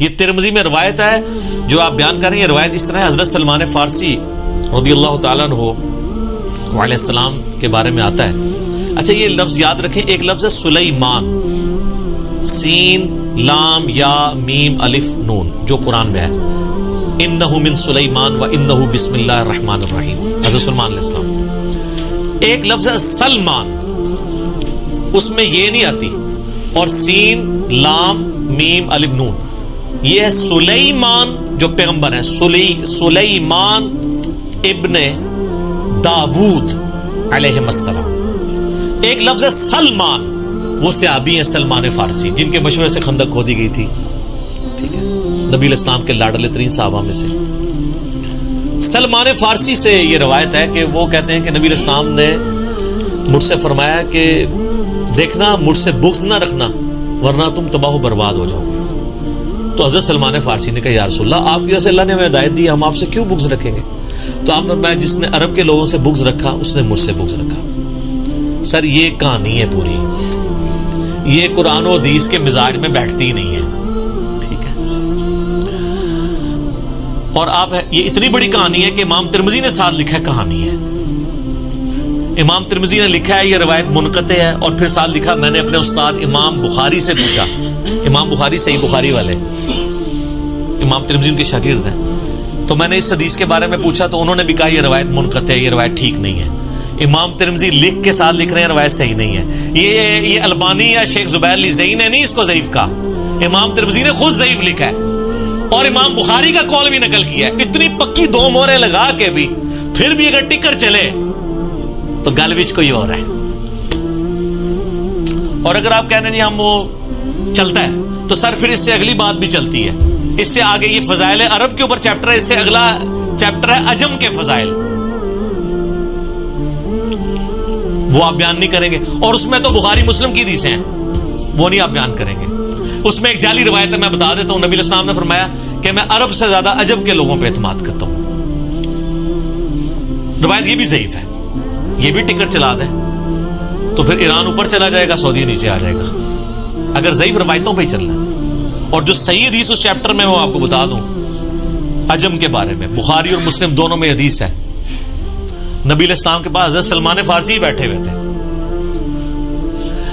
یہ ترمذی میں روایت ہے جو آپ بیان کر رہے ہیں. یہ روایت اس طرح ہے, حضرت سلمان فارسی رضی اللہ تعالیٰ عنہ علیہ السلام کے بارے میں آتا ہے. اچھا یہ لفظ یاد رکھیں, ایک لفظ ہے سلیمان, سین لام یا میم الف نون, جو قرآن میں ہے, انہ من سلیمان و انہ بسم اللہ الرحمن الرحیم, حضرت سلمان علیہ السلام. ایک لفظ ہے سلمان, اس میں یہ نہیں آتی, اور سین لام میم الف نون, یہ ہے سلیمان جو پیغمبر ہیں, سلیمان ابن داود علیہ السلام. ایک لفظ ہے سلمان, وہ صحابی ہیں سلمان فارسی, جن کے مشورے سے خندق کھودی گئی تھی, ٹھیک ہے, نبی الاسلام کے لاڈلے ترین صحابہ میں سے. سلمان فارسی سے یہ روایت ہے کہ وہ کہتے ہیں کہ نبی الاسلام نے مجھ سے فرمایا کہ دیکھنا مجھ سے بغض نہ رکھنا ورنہ تم تباہ و برباد ہو جاؤ گے. تو حضرت سلمان فارسی نے کہا یا رسول اللہ, آپ کی وجہ سے اللہ نے ہمیں ہدایت دی, ہم آپ سے کیوں بغض رکھیں گے؟ تو آپ نے فرمایا جس نے عرب کے لوگوں سے بغض رکھا اس نے مجھ سے بغض رکھا. سر یہ کہانی ہے پوری, یہ قرآن و حدیث کے مزاج میں بیٹھتی ہی نہیں ہے, ٹھیک ہے. اور آپ یہ اتنی بڑی کہانی ہے کہ امام ترمذی نے ساتھ لکھا ہے کہانی ہے. امام ترمذی نے لکھا ہے یہ روایت منقطع ہے, اور پھر ساتھ لکھا میں نے اپنے استاد امام بخاری سے پوچھا. امام بخاری صحیح بخاری والے, امام ترمذی ان کے شاگرد ہیں, تو میں نے اس حدیث کے بارے میں پوچھا تو انہوں نے بھی کہا یہ روایت منقطع ہے, یہ روایت ٹھیک نہیں ہے. امام ترمذی لکھ کے ساتھ لکھ رہے ہیں روایت صحیح نہیں ہے. یہ البانی یا شیخ زبیر علی زئی نے نہیں اس کو ضعیف کہا, امام ترمذی نے خود ضعیف لکھا ہے, اور امام بخاری کا قول بھی نقل کیا ہے. اتنی پکی دو مورے لگا کے بھی پھر بھی اگر ٹکر چلے تو گل وچ کوئی اور ہے. اور اگر آپ کہنے نہیں ہم وہ چلتا ہے تو سر پھر اس سے اگلی بات بھی چلتی ہے. اس سے آگے یہ فضائل عرب کے اوپر چیپٹر ہے, اس سے اگلا چیپٹر ہے عجم کے فضائل, وہ آپ بیان نہیں کریں گے. اور اس میں تو بخاری مسلم کی حدیثیں ہیں, وہ نہیں آپ بیان کریں گے. اس میں ایک جعلی روایت ہے, میں بتا دیتا ہوں. نبی علیہ السلام نے فرمایا کہ میں عرب سے زیادہ عجم کے لوگوں پہ اعتماد کرتا ہوں. روایت یہ بھی ضعیف ہے, یہ بھی ٹکٹ چلا دیں تو پھر ایران اوپر چلا جائے گا, سعودی نیچے آ جائے گا, اگر ضعیف روایتوں پہ ہی چلنا ہے. اور جو صحیح حدیث اس چیپٹر میں وہ آپ کو بتا دوں عجم کے بارے میں, بخاری اور مسلم دونوں میں حدیث ہے. نبی علیہ السلام کے پاس حضرت سلمان فارسی بیٹھے ہوئے تھے.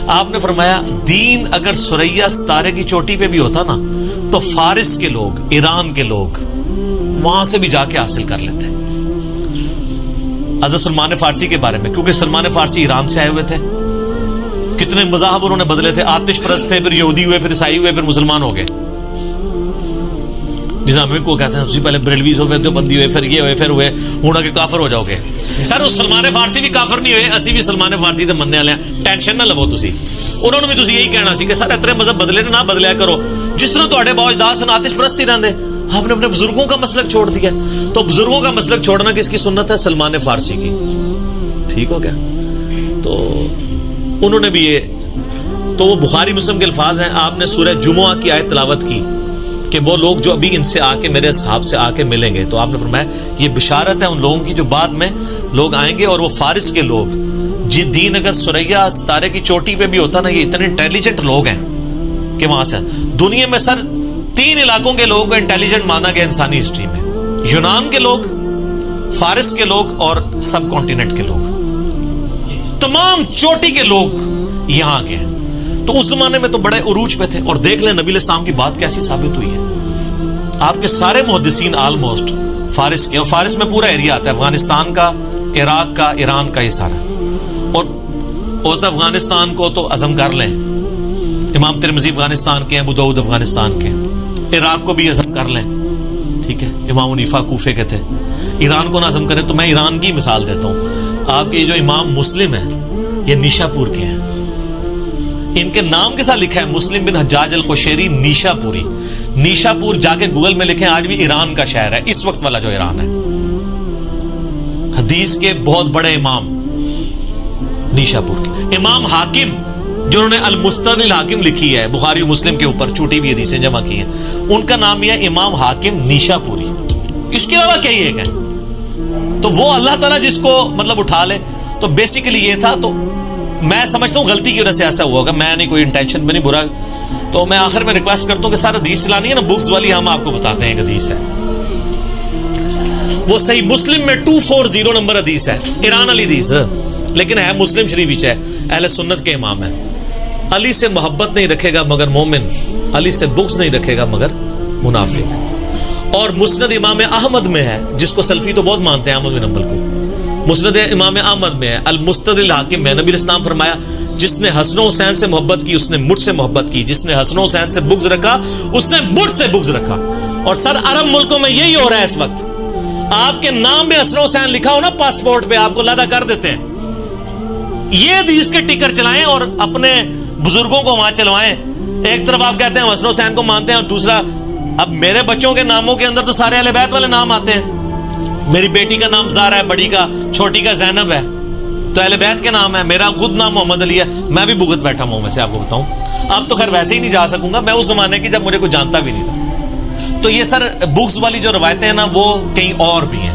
آپ نے فرمایا دین اگر ثریا ستارے کی چوٹی پہ بھی ہوتا نا تو فارس کے لوگ, ایران کے لوگ وہاں سے بھی جا کے حاصل کر لیتے. حضرت سلمان فارسی کے بارے میں, کیونکہ سلمان فارسی ایران سے آئے ہوئے تھے, کتنے مذاہب انہوں نے بدلے تھے, آتش پرست تھے, پھر یہودی ہوئے, پھر عیسائی ہوئے, پھر مسلمان ہو گئے. نظام کو کہتے ہیں پہلے بریلویز ہوئے, دیوبندی ہوئے, پھر یہ ہوئے, پھر ہوئے, ہوں کہ کافر ہو جاؤ گے. سر اس سلمان فارسی بھی کافر نہیں ہوئے, اسی بھی سلمان فارسی تے مننے والے ہیں, ٹینشن نہ لو. تسی انہوں نے بھی تسی یہی کہنا سی کہ سر اتنے مذہب بدلے نہ بدلیا کرو, جس طرح تہاڈے باوجداد سن آتش پرست ہی رہندے, آپ نے اپنے بزرگوں کا مسلک چھوڑ دیا. تو بزرگوں کا مسلک چھوڑنا کس کی سنت ہے؟ سلمان فارسی کی. ٹھیک ہو گیا. تو انہوں نے بھی یہ, تو وہ بخاری مسلم کے الفاظ ہیں. آپ نے سورہ جمعہ کی آیت تلاوت کی کہ وہ لوگ جو ابھی ان سے آ کے میرے اصحاب سے آ کے ملیں گے, تو آپ نے فرمایا یہ بشارت ہے ان لوگوں کی جو بعد میں لوگ آئیں گے, اور وہ فارس کے لوگ, جی دین اگر ثریا ستارے کی چوٹی پہ بھی ہوتا نا, یہ اتنے انٹیلیجنٹ لوگ ہیں کہ وہاں سے دنیا میں سر 3 علاقوں کے لوگوں کو انٹیلیجنٹ مانا گیا انسانی ہسٹری میں, یونان کے لوگ, فارس کے لوگ اور سب کانٹیننٹ کے لوگ, تمام چوٹی کے لوگ یہاں کے ہیں. تو اس زمانے میں تو بڑے عروج پہ تھے. اور دیکھ لیں نبی علیہ السلام کی بات کیسی ثابت ہوئی ہے. آپ کے سارے محدثین آلموسٹ فارس کے, اور فارس میں پورا ایریا آتا ہے, افغانستان کا, عراق کا, ایران کا, یہ سارا. اور افغانستان کو تو عزم کر لیں, امام ترمذی افغانستان کے ہیں, ابو داؤد افغانستان کے. عراق کو بھی عزم کر لیں, ٹھیک ہے, امام حنیفہ کوفے کے تھے. ایران کو نہ عزم کریں تو میں ایران کی مثال دیتا ہوں. آپ کے جو امام مسلم ہیں یہ نیشا پور کے ہیں, ان کے نام کے ساتھ لکھا ہے مسلم بن حجاج القشیری نیشا پوری. نیشا پور جا کے گوگل میں لکھیں, آج بھی ایران کا شہر ہے, اس وقت والا جو ایران ہے. حدیث کے بہت بڑے امام نیشا پور کے. امام حاکم جنہوں نے المستدرک الحاکم لکھی ہے بخاری و مسلم کے اوپر, چھوٹی ہوئی حدیثیں جمع کی ہیں, ان کا نام یہ ہے امام حاکم نیشا پوری. اس کے علاوہ کئی ایک ہیں. تو وہ اللہ تعالیٰ جس کو مطلب اٹھا لے. تو بیسیکلی یہ تھا. تو میں سمجھتا ہوں غلطی کی وجہ سے ایسا ہوا ہوگا, میں نہیں کوئی انٹینشن میں نہیں برا تو میں آخر میں ریکویسٹ کرتا ہوں کہ سارا حدیث چلانی ہے نا بکس والی، ہم آپ کو بتاتے ہیں ایک حدیث ہے، وہ صحیح مسلم میں 240 نمبر حدیث ہے، ایران والی حدیث، لیکن ہے مسلم شریف ہے، اہل سنت کے امام ہے. علی سے محبت نہیں رکھے گا مگر مومن، علی سے بغض نہیں رکھے گا مگر منافق. اور مسند امام احمد میں ہے، جس کو سلفی تو بہت مانتے ہیں احمد بن حنبل کو، مسند امام احمد میں ہے المستدرک الحاکم میں نبی اسلام فرمایا جس نے حسن و حسین سے محبت کی اس نے مجھ سے محبت کی، جس نے حسن و حسین سے بغض رکھا اس نے مجھ سے بغض رکھا. اور سر عرب ملکوں میں یہی ہو رہا ہے اس وقت، آپ کے نام میں حسن و حسین لکھا ہو نا پاسپورٹ پہ، آپ کو لادا کر دیتے ہیں. یہ حدیث کے ٹکر چلائیں اور اپنے بزرگوں کو وہاں چلوائیں. ایک طرف آپ کہتے ہیں حسن و حسین کو مانتے ہیں، اور دوسرا اب میرے بچوں کے ناموں کے اندر تو سارے اہل بیت والے نام آتے ہیں. میری بیٹی کا نام زارا ہے، بڑی کا، چھوٹی کا زینب ہے، تو اہل بیت کے نام ہے. میرا خود نام محمد علی ہے، میں بھی بھگت بیٹھا ہوں میں سے آپ کو بتاؤں. اب تو خیر ویسے ہی نہیں جا سکوں گا، میں اس زمانے کی جب مجھے کوئی جانتا بھی نہیں تھا. تو یہ سر بکس والی جو روایتیں ہیں نا وہ کہیں اور بھی ہیں.